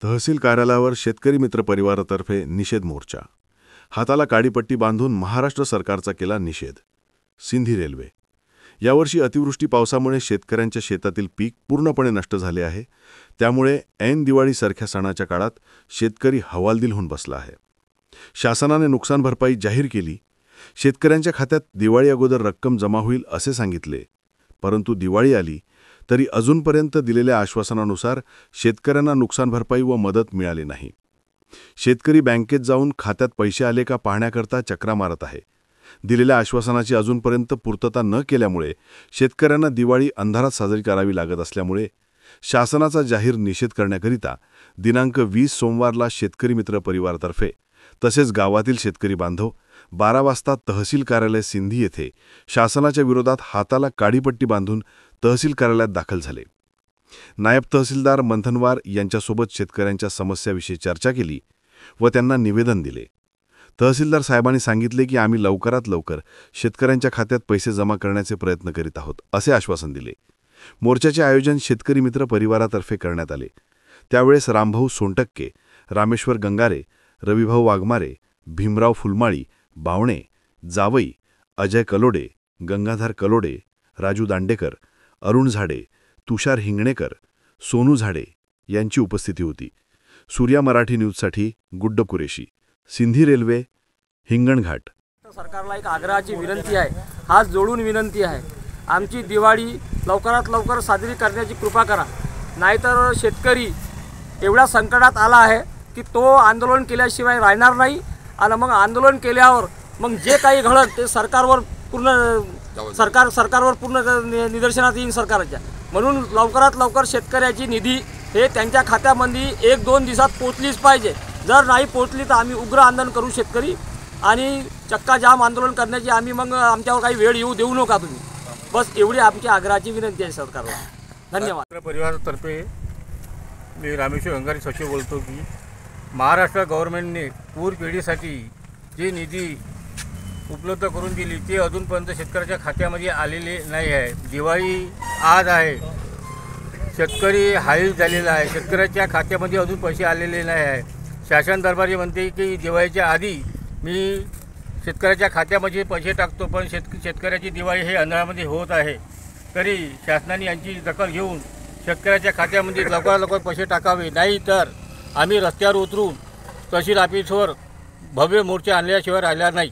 तहसील कार्यालयावर शेतकरी मित्र परिवारातर्फे निषेध मोर्चा। हाताला काडीपट्टी बांधून महाराष्ट्र सरकारचा केला निषेध। सिंधी रेल्वे यावर्षी अतिवृष्टी पावसामुळे शेतकऱ्यांच्या शेतातील पीक पूर्णपणे नष्ट झाले आहे। त्यामुळे ऐन दिवाळीसारख्या सणाच्या काळात शेतकरी हवालदिल होऊन बसला आहे। शासनाने नुकसान भरपाई जाहीर केली। शेतकऱ्यांच्या खात्यात दिवाळी अगोदर रक्कम जमा होईल असे सांगितले, परंतु दिवाळी आली तरी अजूनपर्यंत दिलेल्या आश्वासनानुसार शेतकऱ्यांना नुकसान भरपाई व मदत मिळाली नाही। शेतकरी बँकेत जाऊन खात्यात पैसे आले का पाहण्याकरता चक्रा मारत आहे। दिलेल्या आश्वासनाची अजूनपर्यंत पूर्तता न केल्यामुळे शेतकऱ्यांना दिवाळी अंधारात साजरी करावी लागत असल्यामुळे शासनाचा जाहीर निषेध करण्याकरिता दिनांक 20 सोमवारला शेतकरी मित्र परिवारातर्फे तसेच गावातील शेतकरी बांधव 12 वाजता तहसील कार्यालय सिंधी येथे शासनाच्या विरोधात हाताला काडीपट्टी बांधून तहसील कार्यालयात दाखल झाले। नायब तहसीलदार मंथनवार यांच्यासोबत शेतकऱ्यांच्या समस्याविषयी चर्चा केली व त्यांना निवेदन दिले। तहसीलदार साहेबांनी सांगितले की आम्ही लवकरात लवकर शेतकऱ्यांच्या खात्यात पैसे जमा करण्याचे प्रयत्न करीत आहोत असे आश्वासन दिले। मोर्चाचे आयोजन शेतकरी मित्र परिवारातर्फे करण्यात आले। त्यावेळेस रामभाऊ सोनटक्के, रामेश्वर गंगारे, रविभाऊ वाघमारे, भीमराव फुलमाळी, बावणे, जावई, अजय कलोडे, गंगाधर कलोडे, राजू दांडेकर, अरुण झाडे, तुषार हिंगणेकर, सोनू झाडे यांची उपस्थिती होती। सूर्या मराठी न्यूजसाठी गुड्ड कुरेशी, सिंधी रेल्वे, हिंगणघाट। सरकारला एक आग्रहाची विनंती आहे, हात जोडून विनंती आहे, आमची दिवाळी लवकरात लवकर साजरी करण्याची कृपा करा। नाहीतर शेतकरी एवढ्या संकटात आला आहे की तो आंदोलन केल्याशिवाय राहणार नाही आणि मग आंदोलन केल्यावर मग जे काही घडत ते सरकारवर पूर्ण निदर्शनात येईल सरकारच्या। म्हणून लवकरात लवकर शेतकऱ्याची निधी हे त्यांच्या खात्यामध्ये 1-2 दिवसात पोचलीच पाहिजे। जर नाही पोचली तर आम्ही उग्र आंदोलन करू शेतकरी आणि चक्का जाम आंदोलन करण्याची आम्ही मग आमच्यावर काही वेळ येऊ देऊ नका तुम्ही। बस एवढी आमची आग्रहाची विनंती आहे सरकारला। धन्यवाद। परिवारातर्फे मी रामेश्वर गंगारे सचिव बोलतो की महाराष्ट्र गव्हर्नमेंटने पूर पिढीसाठी जी निधी उपलब्ध करून दिली ते अजूनपर्यंत शेतकऱ्याच्या खात्यामध्ये आलेले नाही आहे। दिवाळी आज आहे, शेतकरी हाईल झालेला आहे, शेतकऱ्याच्या खात्यामध्ये अजून पैसे आलेले नाही आहे। शासन दरबारी म्हणते की दिवाळीच्या आधी मी शेतकऱ्याच्या खात्यामध्ये पैसे टाकतो, पण शेतकऱ्याची दिवाळी हे अंधारामध्ये होत आहे। तरी शासनाने यांची दखल घेऊन शेतकऱ्याच्या खात्यामध्ये लवकरात लवकर पैसे टाकावे, नाही तर आम्ही रस्त्यावर उतरून तहसील ऑफिसवर भव्य मोर्चा आणल्याशिवाय राहिला नाही।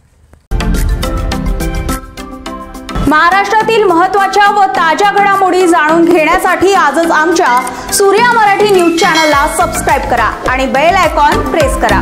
महाराष्ट्रातील महत्त्वाच्या व ताज्या घडामोडी जाणून घेण्यासाठी आजच आमच्या सूर्या मराठी न्यूज चॅनलला सबस्क्राइब करा आणि बेल आयकॉन प्रेस करा।